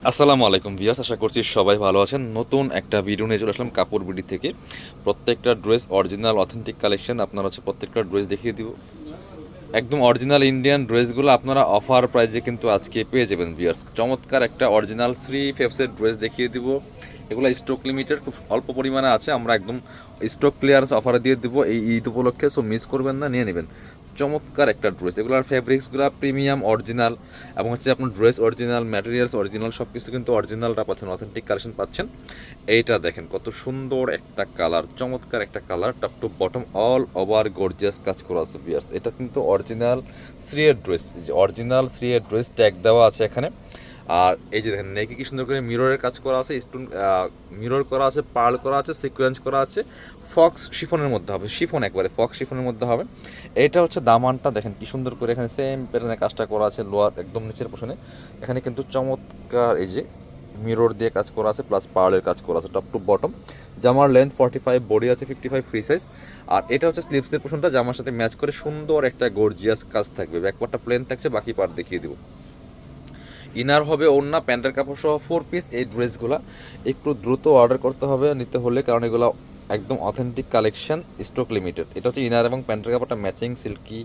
আসসালামু আলাইকুম ভিউয়ার্স, আশা করছি সবাই ভালো আছেন। নতুন একটা ভিডিও নিয়ে চলে আসলাম কাপড় বিডি থেকে। প্রত্যেকটা ড্রেস অরিজিনাল অথেন্টিক কালেকশন আপনারা প্রত্যেকটা ড্রেস দেখিয়ে দিব। একদম অরিজিনাল ইন্ডিয়ান ড্রেসগুলো আপনারা অফার প্রাইসে কিন্তু আজকে পেয়ে যাবেন ভিউয়ার্স। চমৎকার একটা অরিজিনাল শ্রী ফেপসের ড্রেস দেখিয়ে দিব। এগুলো স্টক লিমিটেড, খুব অল্প পরিমাণে আছে। আমরা একদম স্টক ক্লিয়ারেন্স অফারে দিয়ে দিব এই ঈদ উপলক্ষে, সো মিস করবেন না, নিয়ে নেবেন। চমৎকার একটা ড্রেস, এগুলোর ফেব্রিক্সগুলো প্রিমিয়াম অরিজিনাল এবং হচ্ছে আপনার ড্রেস অরিজিনাল, ম্যাটেরিয়ালস অরিজিনাল, সব কিছু কিন্তু অরিজিনালটা পাচ্ছেন, অথেন্টিক কালেকশন পাচ্ছেন। এইটা দেখেন কত সুন্দর একটা কালার, চমৎকার একটা colour, top to bottom all over gorgeous কাজ করা আছে ভিউয়ার্স। এটা কিন্তু অরিজিনাল শ্রীয়ের ড্রেস, যে অরিজিনাল শ্রীয়ের ড্রেস ট্যাগ দেওয়া আছে এখানে। আর এই যে দেখেন নেকে কি সুন্দর করে মিররের কাজ করা আছে, স্টোন মিরর করা আছে, পার্ল করা আছে, সিকোয়েন্স করা আছে। ফক্স শিফনের মধ্যে হবে, শিফন একবারে ফক্স শিফনের মধ্যে হবে। এটা হচ্ছে দামানটা দেখেন কি সুন্দর করে এখানে সেম প্যাটার্নের কাজটা করা আছে। লোয়ার একদম নিচের পোশনে এখানে কিন্তু চমৎকার এই যে মিরর দিয়ে কাজ করা আছে, প্লাস পার্লের কাজ করা আছে টপ টু বটম। জামার লেন্থ 45, বডি আছে 55 ফ্রি সাইজ। আর এটা হচ্ছে স্লিভসের পোশনটা, জামার সাথে ম্যাচ করে সুন্দর একটা গর্জিয়াস কাজ থাকবে। ব্যাকপার্টটা প্লেন থাকছে, বাকি পার্ট দেখিয়ে দিব। ইনার হবে ওড়না, প্যান্টের কাপড় সহ 4 পিস। এই ড্রেসগুলো একটু দ্রুত অর্ডার করতে হবে নিতে হলে, কারণ এগুলো একদম অথেন্টিক কালেকশন, স্টক লিমিটেড। এটা হচ্ছে ইনার এবং প্যান্টের কাপড়টা ম্যাচিং সিল্কি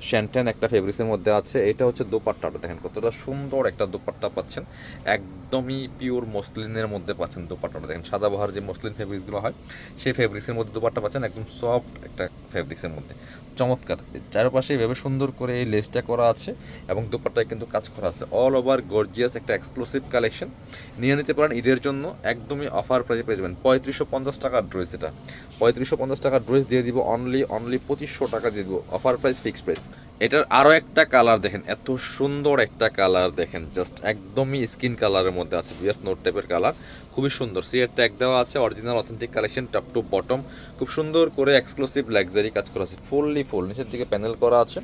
শ্যান্টেন একটা ফেব্রিক্সের মধ্যে আছে। এটা হচ্ছে দোপাট্টাটা দেখেন কতটা সুন্দর একটা দোপাট্টা পাচ্ছেন, একদমই পিওর মসলিনের মধ্যে পাচ্ছেন দোপাট্টাটা। দেখেন সাদাবাহার যে মসলিন ফেব্রিক্সগুলো হয় সেই ফেব্রিক্সের মধ্যে দোপাট্টা পাচ্ছেন, একদম সফট একটা ফেব্রিক্সের মধ্যে। চমৎকার, চারপাশে এভাবে সুন্দর করে এই লেসটা করা আছে এবং দোপাট্টায় কিন্তু কাজ করা আছে। অল ওভার গর্জিয়াস একটা এক্সক্লুসিভ কালেকশন, নিয়ে নিতে পারেন ঈদের জন্য। একদমই অফার প্রাইসে পেয়ে যাবেন। 3550 টাকার ড্রেস, এটা 3550 টাকার ড্রেস দিয়ে দিব অনলি 2500 টাকা দিয়ে দিব, অফার প্রাইস, ফিক্সড প্রাইস। এটার আরও একটা কালার দেখেন, এত সুন্দর একটা কালার দেখেন, জাস্ট একদমই স্কিন কালারের মধ্যে আছে, বিয়াস নোট টাইপের কালার, খুবই সুন্দর। সিএর ট্যাগ দেওয়া আছে, original authentic collection, top to bottom খুব সুন্দর করে এক্সক্লুসিভ লাক্সারি কাজ করা আছে, ফুললি ফুল নিচের দিকে প্যানেল করা আছে।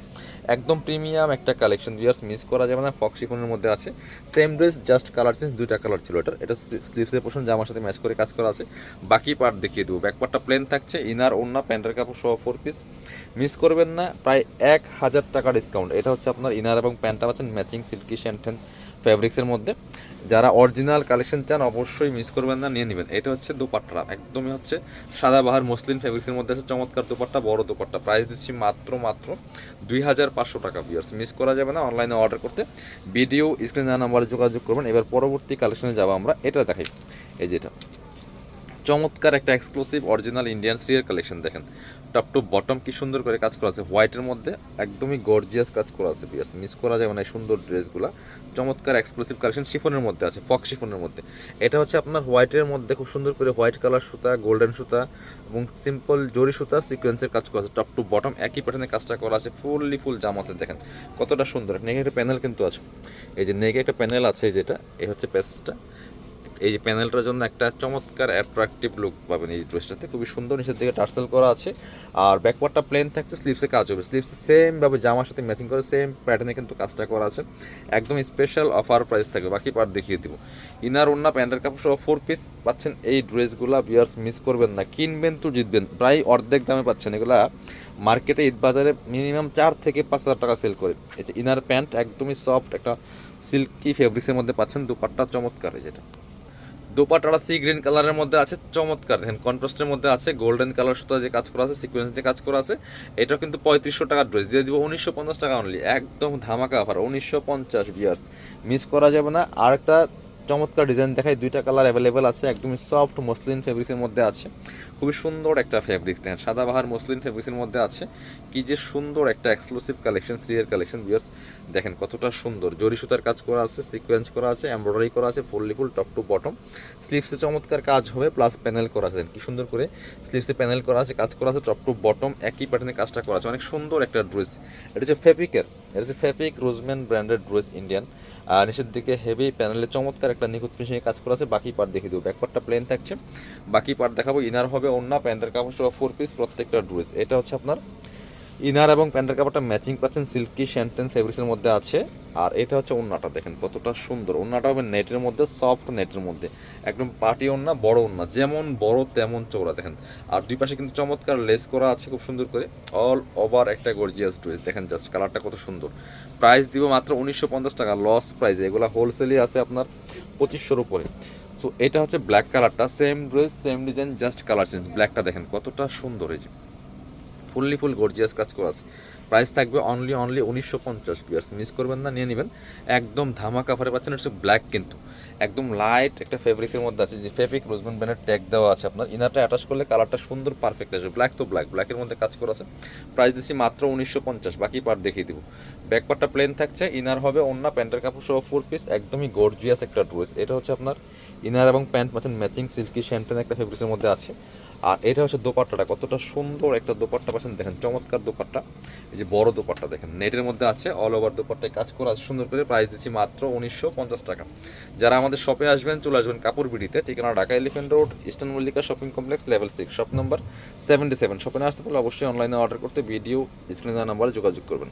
একদম প্রিমিয়াম একটা কালেকশন বিয়াস, মিস করা যাবে না। ফক্সি ফোনের মধ্যে আছে, same dress, just colour change, দুইটা কালার ছিল। এটা স্লিভসের পোর্শন জামার সাথে ম্যাচ করে কাজ করা আছে। বাকি পার্ট দেখিয়ে দেবো। ব্যাক পার্টটা প্লেন থাকছে, ইনার ওড়না প্যান্টের কাপড় সহ 4 পিস, মিস করবেন না। প্রায় 1000 টাকা ডিসকাউন্ট। এটা হচ্ছে আপনার ইনার এবং প্যান্টটা পাচ্ছেন ম্যাচিং সিল্কি শ্যান্টেন ফ্যাব্রিক্সের মধ্যে। যারা অরিজিনাল কালেকশন চান অবশ্যই মিস করবেন না, নিয়ে নেবেন। এটা হচ্ছে দোপাট্টা, একদমই হচ্ছে সাদাবাহার মসলিন ফ্যাব্রিক্সের মধ্যে আছে, চমৎকার দোপাট্টা, বড় দোপাট্টা। প্রাইস দিচ্ছি মাত্র 2500 টাকা ভিউয়ার্স, মিস করা যাবে না। অনলাইনে অর্ডার করতে ভিডিও স্ক্রিনে নাম্বারে যোগাযোগ করবেন। এবার পরবর্তী কালেকশনে যাবো আমরা, এটা দেখাই। এই যেটা চমৎকার একটা এক্সক্লুসিভ অরিজিনাল ইন্ডিয়ান সিরিয়ার কালেকশন দেখেন, টপ টু বটম কি সুন্দর করে কাজ করা আছে, হোয়াইটের মধ্যে একদমই গর্জিয়াস কাজ করা আছে বিয়াস, মিস করা যাবে না এই সুন্দর ড্রেসগুলো। চমৎকার এক্সক্লুসিভ কালেকশন, শিফনের মধ্যে আছে, ফক্স শিফনের মধ্যে। এটা হচ্ছে আপনার হোয়াইটের মধ্যে খুব সুন্দর করে হোয়াইট কালার সুতা, গোল্ডেন সুতা এবং সিম্পল জরি সুতা সিকোয়েন্সের কাজ করা আছে, টপ টু বটম একই প্যাটার্নের কাজটা করা আছে, ফুললি ফুল জামাতে দেখেন কতটা সুন্দর। নেকে একটা প্যানেল কিন্তু আছে, এই যে নেকে একটা প্যানেল আছে, যেটা এই হচ্ছে প্যাসেজটা। এই যে প্যানেলটার জন্য একটা চমৎকার অ্যাট্রাকটিভ লুক পাবেন এই ড্রেসটাতে, খুবই সুন্দর। নিচের দিকে টার্সেল করা আছে আর ব্যাকওয়ার্ডটা প্লেন থাকছে, স্লিভসে কাজ হবে, স্লিভসে সেমভাবে জামার সাথে ম্যাচিং করে সেম প্যাটার্নে কিন্তু কাজটা করা আছে। একদম স্পেশাল অফার প্রাইস থাকবে, বাকি পার্ট দেখিয়ে দিব। ইনার ওড়না প্যান্টের কাপড় সহ 4 পিস পাচ্ছেন। এই ড্রেসগুলো ভিউয়ার্স মিস করবেন না, কিনবেন তো জিতবেন, প্রায় অর্ধেক দামে পাচ্ছেন। এগুলা মার্কেটে ঈদ বাজারে মিনিমাম 4 থেকে 5 হাজার টাকা সেল করে। এই যে ইনার প্যান্ট একদমই সফট একটা সিল্কি ফেব্রিক্সের মধ্যে পাচ্ছেন, দুপাট্টা চমৎকার। যেটা দোপাট্টাটা সি গ্রিন কালারের মধ্যে আছে, চমৎকার দেখেন, কন্ট্রাস্টের মধ্যে আছে, গোল্ডেন কালার সুতা যে কাজ করা আছে, সিকোয়েন্স দিয়ে কাজ করা আছে। এটাও কিন্তু 3500 টাকার ড্রেস, দিয়ে দিব 1950 টাকা অনলি, একদম ধামাকা অফার 1950 ভিউয়ার্স, মিস করা যাবে না। আর একটা চমৎকার ডিজাইন দেখাই, দুইটা কালার অ্যাভেলেবেল আছে, একদমই সফট মসলিন ফেব্রিক্সের মধ্যে আছে, খুবই সুন্দর একটা ফেব্রিক্স দেখেন, সাদাবাহার মসলিন ফেব্রিক্সের মধ্যে আছে। কি যে সুন্দর একটা এক্সক্লুসিভ কালেকশন, সিরিয়ার কালেকশন ভিউয়ার্স, দেখেন কতটা সুন্দর। জরি সুতার কাজ করা আছে, সিকোয়েন্স করা আছে, এমব্রয়ডারি করা আছে, fully full top to bottom. স্লিভসে চমৎকার কাজ হবে, প্লাস প্যানেল করা আছে, কি সুন্দর করে স্লিভসে প্যানেল করা আছে, কাজ করা আছে, টপ টু বটম একই প্যাটার্নে কাজটা করা আছে, অনেক সুন্দর একটা ড্রেস। এটা হচ্ছে ফেব্রিকের, এটা হচ্ছে fabric Roseman branded dress Indian. আর নিচের দিকে হেভি প্যানেলে চমৎকার একটা নিখুঁত ফিনিশিংয়ে কাজ করা আছে। বাকি পার্ট দেখিয়ে দেবো, ব্যাকপার্টটা প্লেন থাকছে, বাকি পার্ট দেখাবো। ইনার হবে ওড়না প্যান্টের কাপড় সহ 4 পিস প্রত্যেকটা ড্রেস। এটা হচ্ছে আপনার ইনার এবং প্যান্টের কাপড়টা ম্যাচিং পাচ্ছেন, সিল্কি শ্যান্টেন ফেব্রিক্সের মধ্যে আছে। আর এটা হচ্ছে ওড়নাটা, দেখেন কতটা সুন্দর। ওড়নাটা হবে নেটের মধ্যে, সফট নেটের মধ্যে, একদম পার্টি ওড়না, বড় ওড়না, যেমন বড় তেমন চওড়া দেখেন। আর দুই পাশে কিন্তু চমৎকার লেস করা আছে খুব সুন্দর করে, অল ওভার একটা গর্জিয়াস ড্রেস। দেখেন জাস্ট কালারটা কত সুন্দর। প্রাইস দিব মাত্র 1950 টাকা, লস প্রাইস। এগুলো হোলসেলই আছে আপনার 2500-র উপরে। সো এটা হচ্ছে ব্ল্যাক কালারটা, same dress same design, just colour change. ব্ল্যাকটা দেখেন কতটা সুন্দর, এই যে ফুল গর্জিয়াস কাজ করা আছে। প্রাইস থাকবে অনলি 1950 পিয়ার্স, মিস করবেন না, নিয়ে নেবেন। একদম ধামাকা অফারে পাচ্ছেন। হচ্ছে ব্ল্যাক, কিন্তু একদম লাইট একটা ফেব্রিক্সের মধ্যে আছে, যে ফেব্রিক রোজমেন ব্যান্ডের ট্যাগ দেওয়া আছে আপনার। ইনারটা অ্যাটাচ করলে কালারটা সুন্দর পারফেক্ট আসবে। ব্ল্যাক তো ব্ল্যাক, ব্ল্যাকের মধ্যে কাজ করা আছে। প্রাইস দিচ্ছি মাত্র 1950। বাকি পার্ট দেখিয়ে দিব। ব্যাক পার্টটা প্লেন থাকছে, ইনার হবে ওন্না, প্যান্টের কাপড় সহ 4 পিস, একদমই গর্জিয়াস একটা ড্রেস। এটা হচ্ছে আপনার ইনার এবং প্যান্ট পাচ্ছেন ম্যাচিং, সিল্কি শ্যান্টেন একটা ফেব্রিক্সের মধ্যে আছে। আর এটা হচ্ছে দোপাট্টাটা, কতটা সুন্দর একটা দোপাট্টা পাচ্ছেন, দেখেন চমৎকার দোপাট্টা। এই যে বড় দোপাট্টা দেখেন, নেটের মধ্যে আছে, অল ওভার দোপাট্টায় কাজ করা আছে সুন্দর করে। প্রাইস দিচ্ছি মাত্র 1950 টাকা। যারা আমাদের শপে আসবেন, চলে আসবেন কাপড় বিডিতে, ঠিকানা Dhaka elephant road, eastern Mallika shopping complex, level 6, shop number 77। শপে না আসতে পারলে অবশ্যই অনলাইনে অর্ডার করতে ভিডিও স্ক্রিনে দেওয়া নাম্বারে যোগাযোগ করবেন।